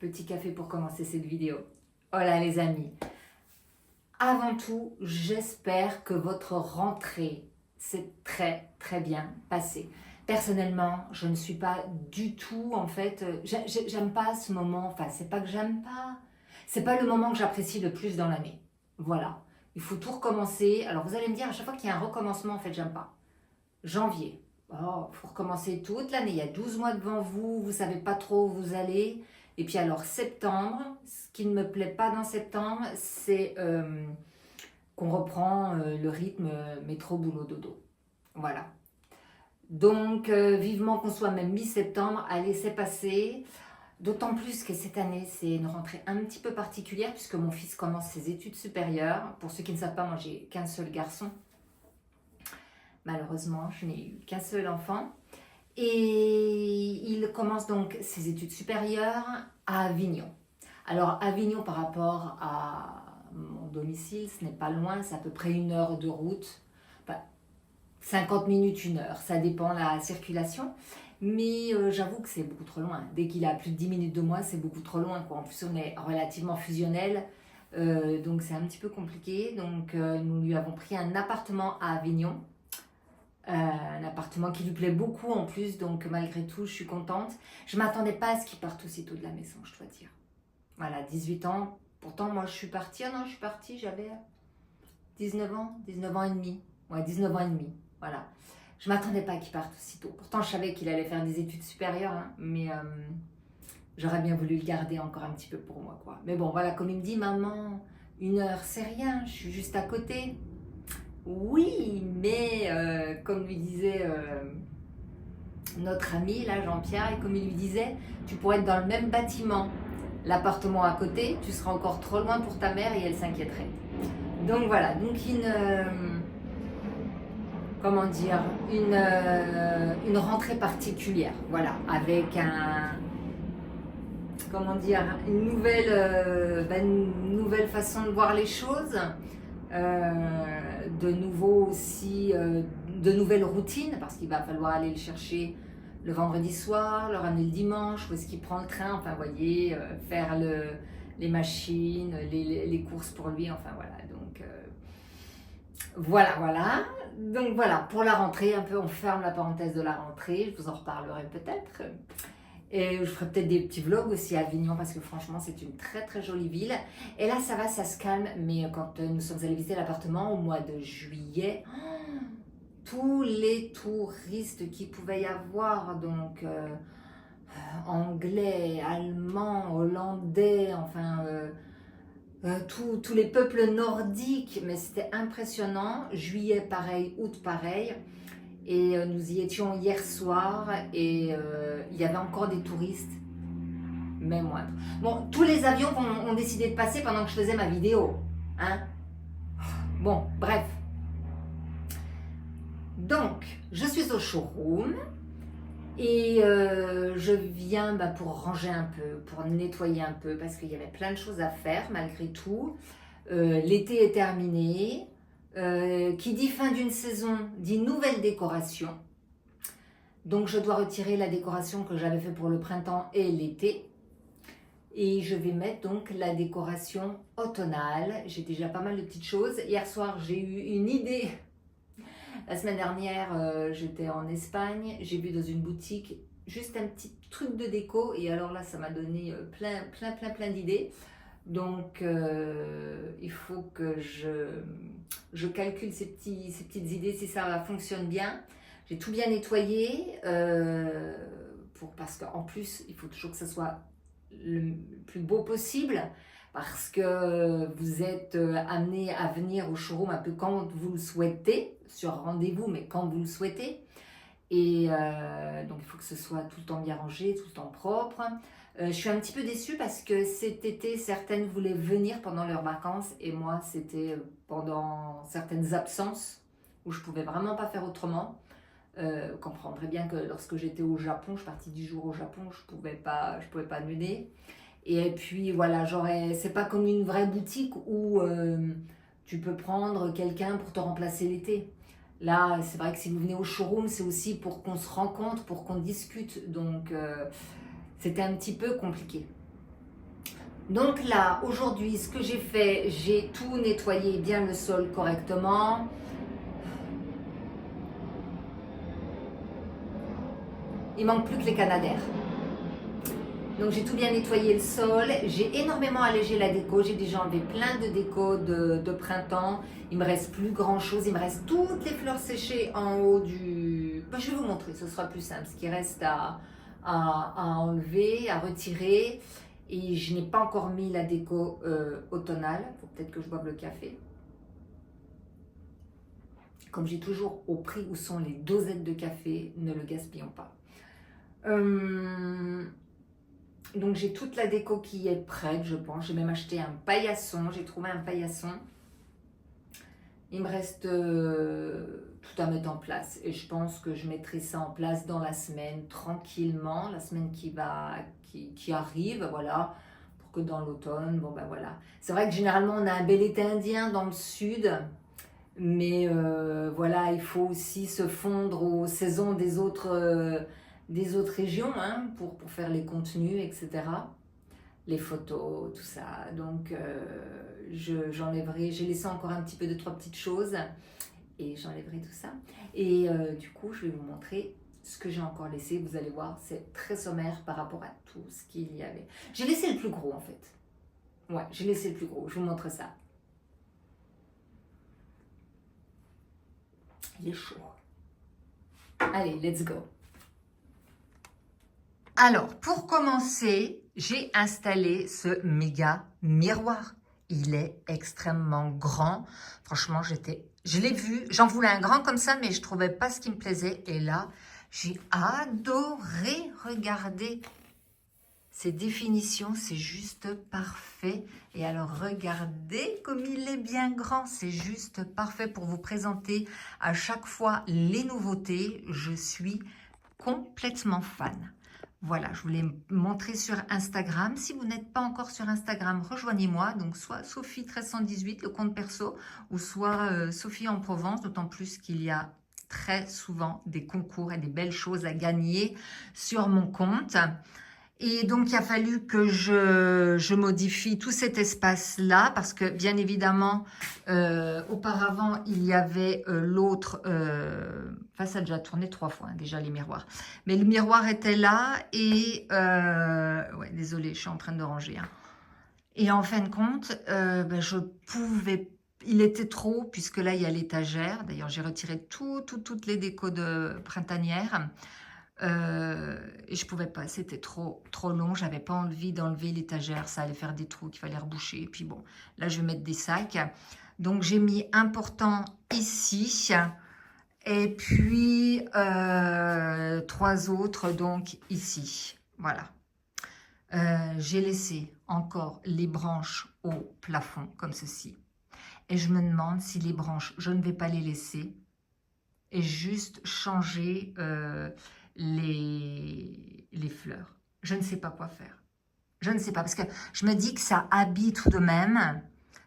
Petit café pour commencer cette vidéo. Oh là les amis, avant tout, j'espère que votre rentrée s'est très bien passée. Personnellement, je ne suis pas du tout, en fait, j'aime pas ce moment, enfin c'est pas que j'aime pas, c'est pas le moment que j'apprécie le plus dans l'année. Voilà, il faut tout recommencer. Alors vous allez me dire, à chaque fois qu'il y a un recommencement, en fait j'aime pas. Janvier, oh, il faut recommencer toute l'année, il y a 12 mois devant vous, vous savez pas trop où vous allez. Et puis alors septembre, ce qui ne me plaît pas dans septembre, c'est qu'on reprend le rythme métro, boulot, dodo. Voilà. Donc vivement qu'on soit même mi-septembre, allez c'est passé. D'autant plus que cette année, c'est une rentrée un petit peu particulière puisque mon fils commence ses études supérieures. Pour ceux qui ne savent pas, moi j'ai qu'un seul garçon. Malheureusement, je n'ai eu qu'un seul enfant. Et il commence donc ses études supérieures à Avignon. Alors Avignon par rapport à mon domicile, ce n'est pas loin, c'est à peu près 1 heure de route. Enfin, 50 minutes, 1 heure, ça dépend de la circulation. Mais j'avoue que c'est beaucoup trop loin. Dès qu'il a plus de 10 minutes de moi, c'est beaucoup trop loin, quoi. En plus, on est relativement fusionnel, donc c'est un petit peu compliqué. Donc nous lui avons pris un appartement à Avignon. Un appartement qui lui plaît beaucoup en plus, donc malgré tout, je suis contente. Je ne m'attendais pas à ce qu'il parte aussitôt de la maison, je dois dire. Voilà, 18 ans. Pourtant, moi, je suis partie, j'avais 19 ans, 19 ans et demi. Ouais, 19 ans et demi, voilà. Je ne m'attendais pas qu'il parte aussitôt. Pourtant, je savais qu'il allait faire des études supérieures, hein, mais j'aurais bien voulu le garder encore un petit peu pour moi, quoi. Mais bon, voilà, comme il me dit, maman, 1 heure, c'est rien, je suis juste à côté. Oui, mais comme lui disait notre ami, là, Jean-Pierre, et comme il lui disait, tu pourrais être dans le même bâtiment, l'appartement à côté, tu seras encore trop loin pour ta mère et elle s'inquiéterait. Donc voilà, donc comment dire, une rentrée particulière, voilà, avec comment dire, une nouvelle façon de voir les choses. De nouveau aussi de nouvelles routines parce qu'il va falloir aller le chercher le vendredi soir, le ramener le dimanche, où est-ce qu'il prend le train, enfin vous voyez, faire les machines, les courses pour lui, enfin voilà, donc voilà, donc voilà, pour la rentrée, un peu on ferme la parenthèse de la rentrée, je vous en reparlerai peut-être. Et je ferai peut-être des petits vlogs aussi à Avignon parce que franchement c'est une très jolie ville. Et là ça va, ça se calme, mais quand nous sommes allés visiter l'appartement au mois de juillet, tous les touristes qu'il pouvait y avoir, donc anglais, allemands, hollandais, enfin tous les peuples nordiques, mais c'était impressionnant. Juillet pareil, août pareil. Et nous y étions hier soir et il y avait encore des touristes, mais moindres. Bon, tous les avions ont décidé de passer pendant que je faisais ma vidéo. Hein? Bon, bref. Donc, je suis au showroom et je viens pour ranger un peu, pour nettoyer un peu, parce qu'il y avait plein de choses à faire malgré tout. L'été est terminé. Qui dit fin d'une saison dit nouvelle décoration. Donc je dois retirer la décoration que j'avais fait pour le printemps et l'été. Et je vais mettre donc la décoration automnale. J'ai déjà pas mal de petites choses. Hier soir, j'ai eu une idée. La semaine dernière, j'étais en Espagne. J'ai vu dans une boutique juste un petit truc de déco. Et alors là, ça m'a donné plein d'idées. Donc, il faut que je calcule ces petites idées si ça fonctionne bien. J'ai tout bien nettoyé parce qu'en plus, il faut toujours que ça soit le plus beau possible parce que vous êtes amené à venir au showroom un peu quand vous le souhaitez, sur rendez-vous, mais quand vous le souhaitez. Et donc, il faut que ce soit tout le temps bien rangé, tout le temps propre. Je suis un petit peu déçue parce que cet été, certaines voulaient venir pendant leurs vacances et moi, c'était pendant certaines absences où je pouvais vraiment pas faire autrement. Vous comprendrez bien que lorsque j'étais au Japon, je suis partie 10 jours au Japon, je pouvais pas annuler. Et puis voilà, c'est pas comme une vraie boutique où tu peux prendre quelqu'un pour te remplacer l'été. Là, c'est vrai que si vous venez au showroom, c'est aussi pour qu'on se rencontre, pour qu'on discute. Donc, c'était un petit peu compliqué. Donc là, aujourd'hui, ce que j'ai fait, j'ai tout nettoyé bien le sol correctement. Il manque plus que les canadaires. Donc j'ai tout bien nettoyé le sol, j'ai énormément allégé la déco, j'ai déjà enlevé plein de déco de printemps. Il me reste plus grand chose, il me reste toutes les fleurs séchées en haut du... Ben, je vais vous montrer, ce sera plus simple, ce qui reste à enlever, à retirer. Et je n'ai pas encore mis la déco automnale, il faut peut-être que je boive le café. Comme j'ai toujours au prix où sont les dosettes de café, ne le gaspillons pas. Donc j'ai toute la déco qui est prête, je pense. J'ai même acheté un paillasson, j'ai trouvé un paillasson. Il me reste tout à mettre en place et je pense que je mettrai ça en place dans la semaine, tranquillement, la semaine qui arrive, voilà, pour que dans l'automne, bon ben voilà. C'est vrai que généralement on a un bel été indien dans le sud, mais voilà, il faut aussi se fondre aux saisons des autres régions hein, pour faire les contenus, etc. Les photos, tout ça. Donc j'enlèverai, j'ai laissé encore un petit peu de 3 petites choses et j'enlèverai tout ça. Et du coup, je vais vous montrer ce que j'ai encore laissé. Vous allez voir, c'est très sommaire par rapport à tout ce qu'il y avait. J'ai laissé le plus gros en fait. Ouais, j'ai laissé le plus gros. Je vous montre ça. Il est chaud. Allez, let's go. Alors, pour commencer, j'ai installé ce méga miroir. Il est extrêmement grand. Franchement, je l'ai vu. J'en voulais un grand comme ça, mais je ne trouvais pas ce qui me plaisait. Et là, j'ai adoré regarder ces définitions. C'est juste parfait. Et alors, regardez comme il est bien grand. C'est juste parfait pour vous présenter à chaque fois les nouveautés. Je suis complètement fan. Voilà, je voulais montrer sur Instagram. Si vous n'êtes pas encore sur Instagram, rejoignez-moi. Donc, soit Sophie 1318, le compte perso, ou soit Sophie en Provence, d'autant plus qu'il y a très souvent des concours et des belles choses à gagner sur mon compte. Et donc, il a fallu que je modifie tout cet espace-là parce que, bien évidemment, auparavant, il y avait l'autre... Enfin, ça a déjà tourné 3 fois, hein, déjà, les miroirs. Mais le miroir était là et... ouais, désolée, je suis en train de ranger. Hein. Et en fin de compte, je pouvais... Il était trop, puisque là, il y a l'étagère. D'ailleurs, j'ai retiré toutes les décos de printanière. Et je pouvais pas, c'était trop long, j'avais pas envie d'enlever l'étagère, ça allait faire des trous qu'il fallait reboucher. Et puis bon, là je vais mettre des sacs. Donc j'ai mis important ici et puis 3 autres donc ici. Voilà. J'ai laissé encore les branches au plafond comme ceci. Et je me demande si les branches, je ne vais pas les laisser et juste changer les fleurs. Je ne sais pas quoi faire. Je ne sais pas, parce que je me dis que ça habille tout de même,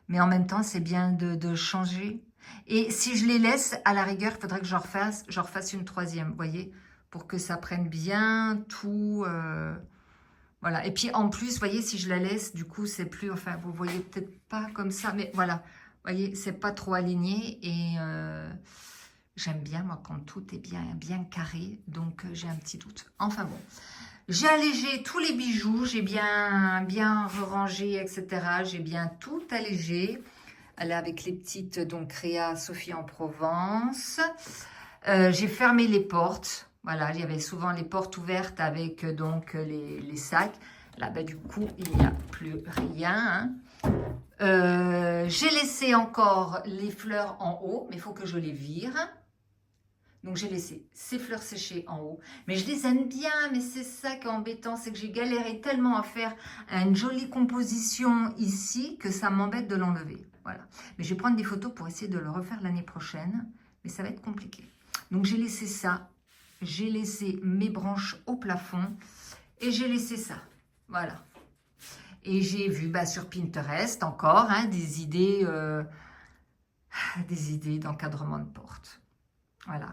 mais en même temps, c'est bien de changer. Et si je les laisse, à la rigueur, il faudrait que j'en refasse une 3e, vous voyez, pour que ça prenne bien tout. Voilà. Et puis, en plus, vous voyez, si je la laisse, du coup, c'est plus... Enfin, vous voyez peut-être pas comme ça, mais voilà. Vous voyez, c'est pas trop aligné et... J'aime bien, moi, quand tout est bien carré, donc j'ai un petit doute. Enfin bon, j'ai allégé tous les bijoux, j'ai bien rangé, etc. J'ai bien tout allégé. Là, avec les petites, donc, Créa, Sophie en Provence. J'ai fermé les portes. Voilà, il y avait souvent les portes ouvertes avec, donc, les sacs. Là, bah, du coup, il n'y a plus rien, hein. J'ai laissé encore les fleurs en haut, mais il faut que je les vire. Donc, j'ai laissé ces fleurs séchées en haut. Mais je les aime bien, mais c'est ça qui est embêtant, c'est que j'ai galéré tellement à faire une jolie composition ici que ça m'embête de l'enlever. Voilà. Mais je vais prendre des photos pour essayer de le refaire l'année prochaine, mais ça va être compliqué. Donc, j'ai laissé ça. J'ai laissé mes branches au plafond et j'ai laissé ça. Voilà. Et j'ai vu sur Pinterest encore hein, des idées d'encadrement de porte. Voilà.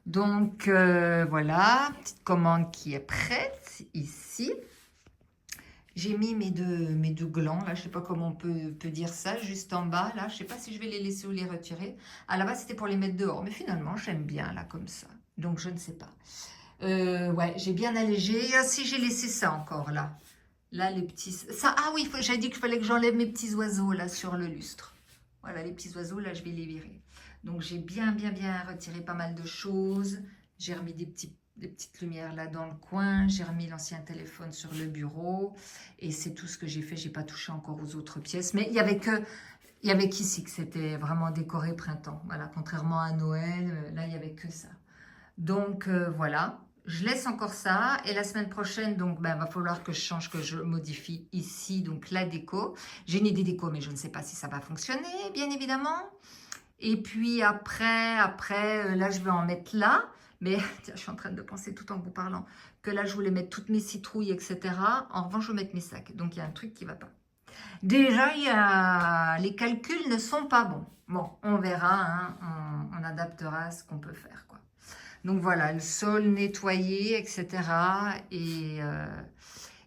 Donc, voilà, petite commande qui est prête ici. J'ai mis mes deux glands, là, je sais pas comment on peut dire ça, juste en bas, là, je sais pas si je vais les laisser ou les retirer. À la base, c'était pour les mettre dehors, mais finalement, j'aime bien, là, comme ça. Donc, je ne sais pas. Ouais, j'ai bien allégé. Ah, si, j'ai laissé ça encore, là. Là, les petits... Ça, ah oui, j'avais dit qu'il fallait que j'enlève mes petits oiseaux, là, sur le lustre. Voilà, les petits oiseaux, là, je vais les virer. Donc, j'ai bien retiré pas mal de choses. J'ai remis des petites lumières là dans le coin. J'ai remis l'ancien téléphone sur le bureau. Et c'est tout ce que j'ai fait. J'ai pas touché encore aux autres pièces. Mais il y avait qu'ici que c'était vraiment décoré printemps. Voilà, contrairement à Noël, là, il y avait que ça. Donc, voilà. Je laisse encore ça. Et la semaine prochaine, donc, ben, va falloir que je change, que je modifie ici, donc, la déco. J'ai une idée déco, mais je ne sais pas si ça va fonctionner, bien évidemment. Et puis après, là, je vais en mettre là. Mais tiens, je suis en train de penser tout en vous parlant que là, je voulais mettre toutes mes citrouilles, etc. En revanche, je vais mettre mes sacs. Donc, il y a un truc qui ne va pas. Déjà, les calculs ne sont pas bons. Bon, on verra. Hein, on adaptera ce qu'on peut faire, quoi. Donc, voilà, le sol nettoyé, etc.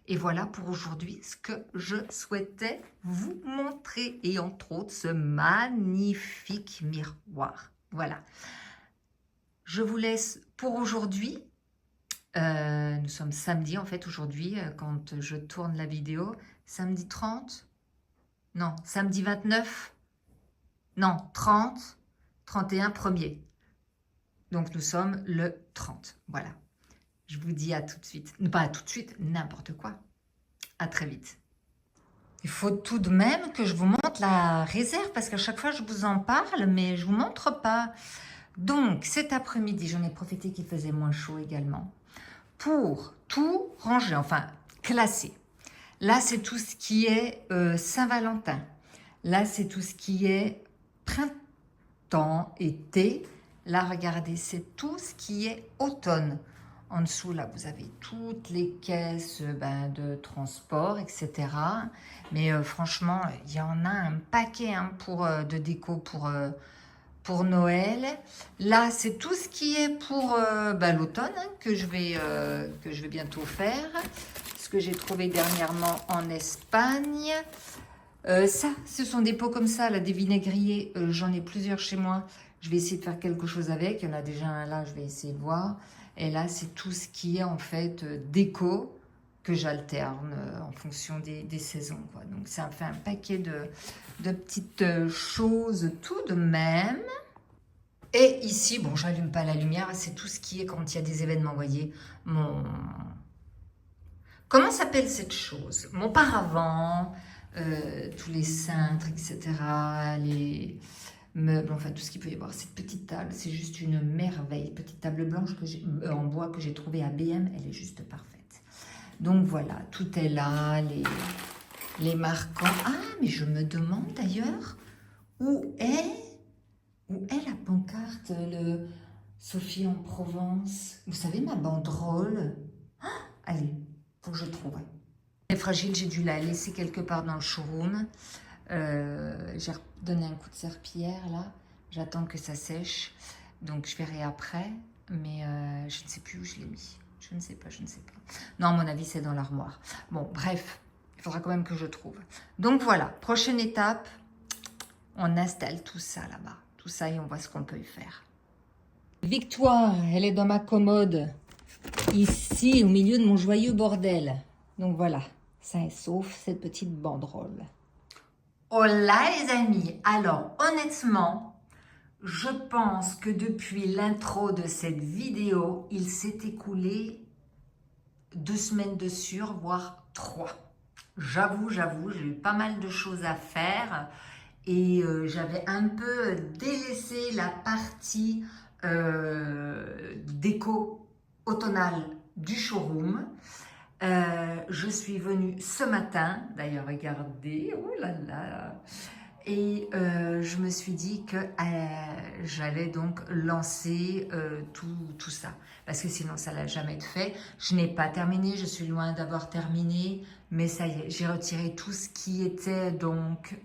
Et voilà pour aujourd'hui ce que je souhaitais vous montrer. Et entre autres, ce magnifique miroir. Voilà. Je vous laisse pour aujourd'hui. Nous sommes samedi en fait aujourd'hui quand je tourne la vidéo. Samedi 30 ? Non, samedi 29 ? Non, 30, 31, 1er. Donc nous sommes le 30. Voilà. Je vous dis à tout de suite. Pas à tout de suite, n'importe quoi. À très vite. Il faut tout de même que je vous montre la réserve parce qu'à chaque fois je vous en parle, mais je ne vous montre pas. Donc cet après-midi, j'en ai profité qu'il faisait moins chaud également, pour tout ranger, enfin classer. Là, c'est tout ce qui est Saint-Valentin. Là, c'est tout ce qui est printemps, été. Là, regardez, c'est tout ce qui est automne. En dessous, là, vous avez toutes les caisses de transport, etc. Mais franchement, il y en a un paquet hein, de déco pour Noël. Là, c'est tout ce qui est pour l'automne hein, que je vais bientôt faire. Ce que j'ai trouvé dernièrement en Espagne. Ça, ce sont des pots comme ça, là, des vinaigriers. J'en ai plusieurs chez moi. Je vais essayer de faire quelque chose avec. Il y en a déjà un là, je vais essayer de voir. Et là, c'est tout ce qui est en fait déco que j'alterne en fonction des saisons, quoi. Donc, ça fait un paquet de petites choses tout de même. Et ici, bon, je n'allume pas la lumière. C'est tout ce qui est quand il y a des événements, vous voyez. Comment s'appelle cette chose? Mon paravent, tous les cintres, etc. Les meubles, enfin tout ce qu'il peut y avoir. Cette petite table, c'est juste une merveille. Petite table blanche en bois que j'ai trouvée à B&M, elle est juste parfaite. Donc voilà, tout est là, les marquants. Ah, mais je me demande d'ailleurs où est la pancarte, le Sophie en Provence. Vous savez, ma banderole. Ah, allez, faut que je trouve. Elle est fragile, j'ai dû la laisser quelque part dans le showroom. J'ai donné un coup de serpillière là. J'attends que ça sèche. Donc je verrai après. Mais je ne sais plus où je l'ai mis. Je ne sais pas. Non, à mon avis, c'est dans l'armoire. Bon, bref, il faudra quand même que je trouve. Donc voilà, prochaine étape. On installe tout ça là-bas. Tout ça et on voit ce qu'on peut y faire. Victoire, elle est dans ma commode. Ici, au milieu de mon joyeux bordel. Donc voilà, ça est sauf cette petite banderole. Hola les amis. Alors honnêtement, je pense que depuis l'intro de cette vidéo, il s'est écoulé 2 semaines de sûr, voire 3. J'avoue, j'ai eu pas mal de choses à faire et j'avais un peu délaissé la partie déco automnale du showroom. Je suis venue ce matin, d'ailleurs regardez, oh là là, et je me suis dit que j'allais donc lancer tout ça, parce que sinon ça n'a jamais été fait. Je n'ai pas terminé, je suis loin d'avoir terminé, mais ça y est, j'ai retiré tout ce qui était donc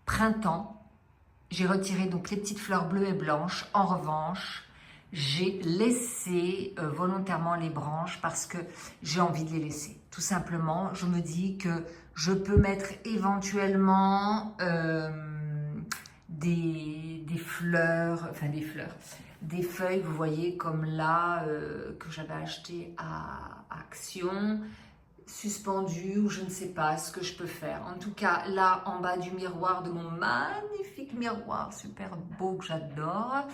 printemps. J'ai retiré donc les petites fleurs bleues et blanches. En revanche, J'ai laissé volontairement les branches parce que j'ai envie de les laisser. Tout simplement, je me dis que je peux mettre éventuellement des fleurs, enfin des feuilles, vous voyez, comme là, que j'avais acheté à Action, suspendues, ou je ne sais pas ce que je peux faire. En tout cas, là, en bas du miroir, de mon magnifique miroir, super beau, que j'adore,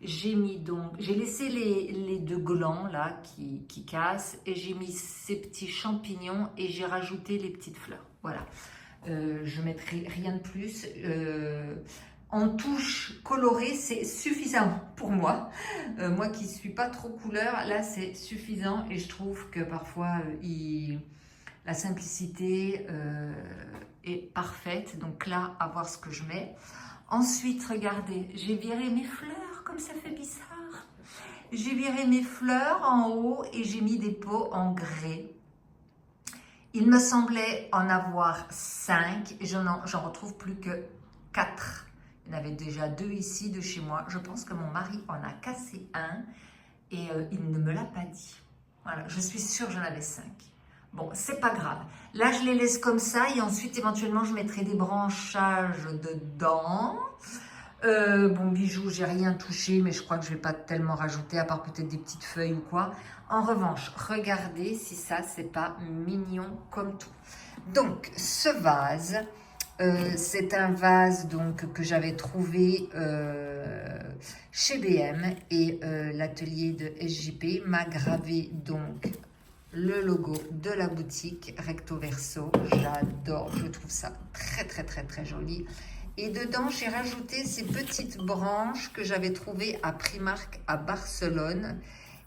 j'ai mis donc, j'ai laissé les deux glands là qui cassent, et j'ai mis ces petits champignons et j'ai rajouté les petites fleurs. Voilà. Je mettrai rien de plus. En touche colorée, c'est suffisant pour moi. Moi qui ne suis pas trop couleur, là c'est suffisant, et je trouve que parfois la simplicité est parfaite. Donc là, à voir ce que je mets. Ensuite, regardez, j'ai viré mes fleurs, comme ça fait bizarre. J'ai viré mes fleurs en haut et j'ai mis des pots en grès. Il me semblait en avoir 5 et j'en retrouve plus que 4. Il y en avait déjà 2 ici de chez moi. Je pense que mon mari en a cassé un et il ne me l'a pas dit. Voilà, je suis sûre que j'en avais 5. Bon, c'est pas grave. Là, je les laisse comme ça et ensuite, éventuellement, je mettrai des branchages dedans. Bon, bijoux, j'ai rien touché, mais je crois que je vais pas tellement rajouter, à part peut-être des petites feuilles ou quoi. En revanche, regardez si ça, c'est pas mignon comme tout. Donc, ce vase, c'est un vase donc, que j'avais trouvé chez BM, et l'atelier de SJP m'a gravé donc le logo de la boutique recto verso. J'adore, je trouve ça très très très très joli. Et dedans, j'ai rajouté ces petites branches que j'avais trouvées à Primark à Barcelone.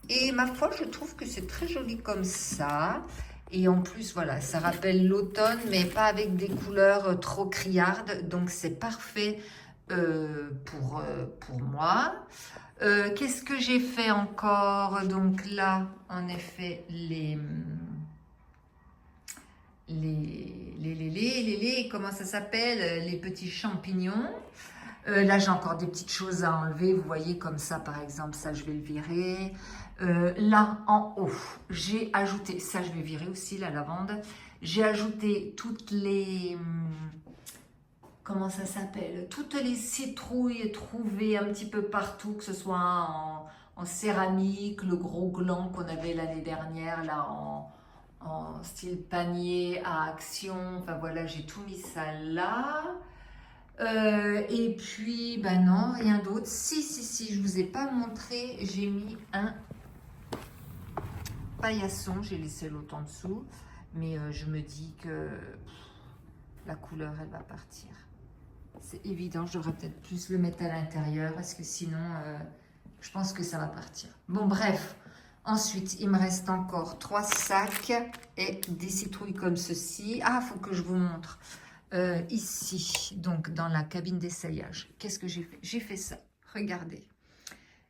Et ma foi, je trouve que c'est très joli comme ça. Et en plus, voilà, ça rappelle l'automne, mais pas avec des couleurs trop criardes. Donc, c'est parfait pour moi. Qu'est-ce que j'ai fait encore? Donc là, en effet, comment ça s'appelle? Les petits champignons. Là, j'ai encore des petites choses à enlever. Vous voyez, comme ça, par exemple, ça, je vais le virer. Là, en haut, j'ai ajouté, ça, je vais virer aussi, la lavande. J'ai ajouté toutes les... comment ça s'appelle? Toutes les citrouilles trouvées un petit peu partout, que ce soit en céramique, le gros gland qu'on avait l'année dernière, là, en style panier à Action. Enfin, voilà, j'ai tout mis ça là. Et puis, ben non, rien d'autre. Si, je vous ai pas montré, j'ai mis un paillasson, j'ai laissé l'autre en dessous, mais je me dis que la couleur, elle va partir. C'est évident, je devrais peut-être plus le mettre à l'intérieur, parce que sinon, je pense que ça va partir. Bon, bref. Ensuite, il me reste encore 3 sacs et des citrouilles comme ceci. Ah, il faut que je vous montre. Ici, donc dans la cabine d'essayage, qu'est-ce que j'ai fait? J'ai fait ça, regardez.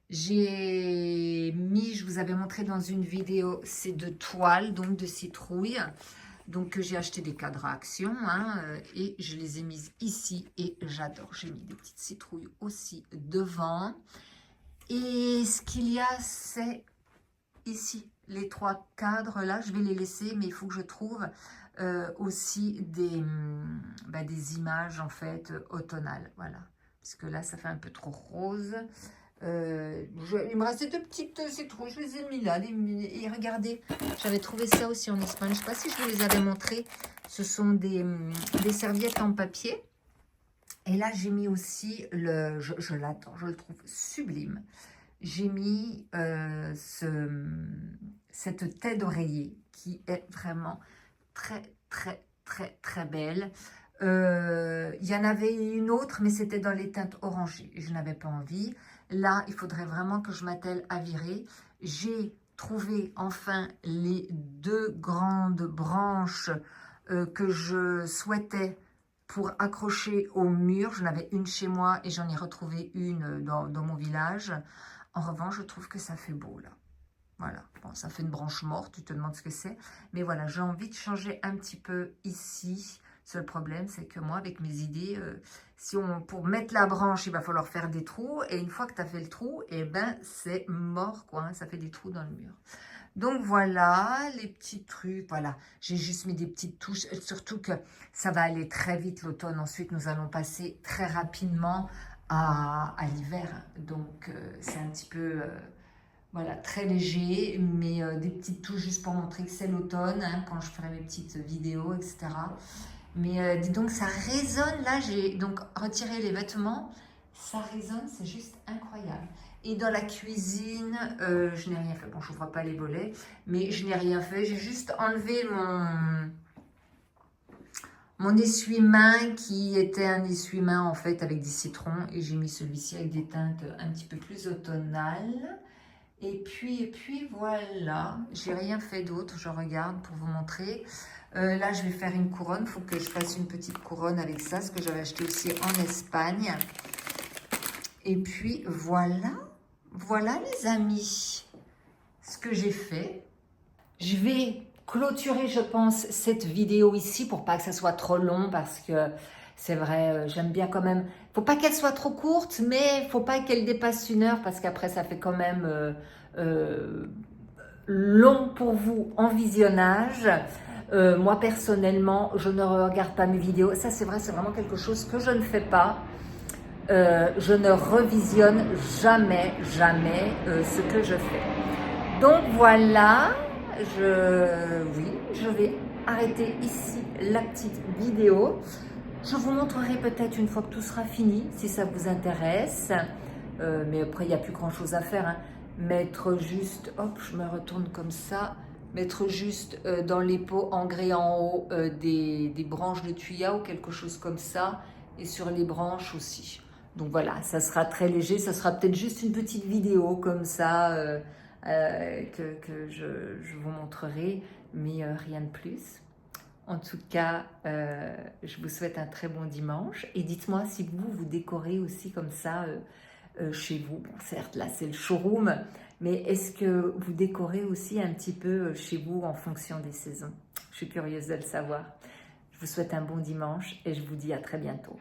J'ai mis, je vous avais montré dans une vidéo, ces 2 toiles, donc de citrouilles. Donc j'ai acheté des cadres à Action, hein, et je les ai mises ici et j'adore. J'ai mis des petites citrouilles aussi devant. Et ce qu'il y a, c'est ici, les 3 cadres là, je vais les laisser, mais il faut que je trouve aussi des images en fait automnales, voilà, parce que là ça fait un peu trop rose. Il me restait 2 petites citrouilles, je les ai mis là, et regardez, j'avais trouvé ça aussi en Espagne, je ne sais pas si je vous les avais montrés, ce sont des serviettes en papier, et là j'ai mis aussi, je l'adore, je le trouve sublime, j'ai mis cette tête d'oreiller qui est vraiment très, très, très, très belle. Il y en avait une autre, mais c'était dans les teintes orangées. Je n'avais pas envie. Là, il faudrait vraiment que je m'attelle à virer. J'ai trouvé enfin les 2 grandes branches que je souhaitais pour accrocher au mur. J'en avais une chez moi et j'en ai retrouvé une dans mon village. En revanche, je trouve que ça fait beau là. Voilà, bon, ça fait une branche morte, tu te demandes ce que c'est. Mais voilà, j'ai envie de changer un petit peu ici. Seul problème, c'est que moi, avec mes idées, pour mettre la branche, il va falloir faire des trous. Et une fois que tu as fait le trou, eh ben, c'est mort, quoi. Hein, ça fait des trous dans le mur. Donc voilà, les petits trucs, voilà. J'ai juste mis des petites touches, surtout que ça va aller très vite l'automne. Ensuite, nous allons passer très rapidement à l'hiver. Donc, c'est un petit peu, voilà, très léger, mais des petites touches juste pour montrer que c'est l'automne, hein, quand je ferai mes petites vidéos, etc. Mais dis donc, ça résonne, là, j'ai donc retiré les vêtements. Ça résonne, c'est juste incroyable. Et dans la cuisine, je n'ai rien fait. Bon, je n'ouvre pas les volets, mais je n'ai rien fait. J'ai juste enlevé mon essuie-main qui était un essuie-main en fait avec des citrons. Et j'ai mis celui-ci avec des teintes un petit peu plus automnales. Et puis voilà. J'ai rien fait d'autre. Je regarde pour vous montrer. Là, je vais faire une couronne. Il faut que je fasse une petite couronne avec ça, ce que j'avais acheté aussi en Espagne. Et puis voilà. Voilà les amis, ce que j'ai fait. Je vais clôturer, je pense, cette vidéo ici pour pas que ça soit trop long parce que c'est vrai, j'aime bien quand même. Faut pas qu'elle soit trop courte, mais faut pas qu'elle dépasse 1 heure parce qu'après ça fait quand même long pour vous en visionnage. Moi personnellement, je ne regarde pas mes vidéos. Ça c'est vrai, c'est vraiment quelque chose que je ne fais pas. Je ne revisionne jamais ce que je fais. Donc voilà, je vais arrêter ici la petite vidéo. Je vous montrerai peut-être une fois que tout sera fini, si ça vous intéresse. Mais après, il n'y a plus grand chose à faire. Hein. Mettre juste, hop, je me retourne comme ça. Mettre juste dans les pots en grès en haut des branches de tuya ou quelque chose comme ça. Et sur les branches aussi. Donc voilà, ça sera très léger, ça sera peut-être juste une petite vidéo comme ça que je vous montrerai, mais rien de plus. En tout cas, je vous souhaite un très bon dimanche et dites-moi si vous décorez aussi comme ça chez vous. Bon, certes, là c'est le showroom, mais est-ce que vous décorez aussi un petit peu chez vous en fonction des saisons? Je suis curieuse de le savoir. Je vous souhaite un bon dimanche et je vous dis à très bientôt.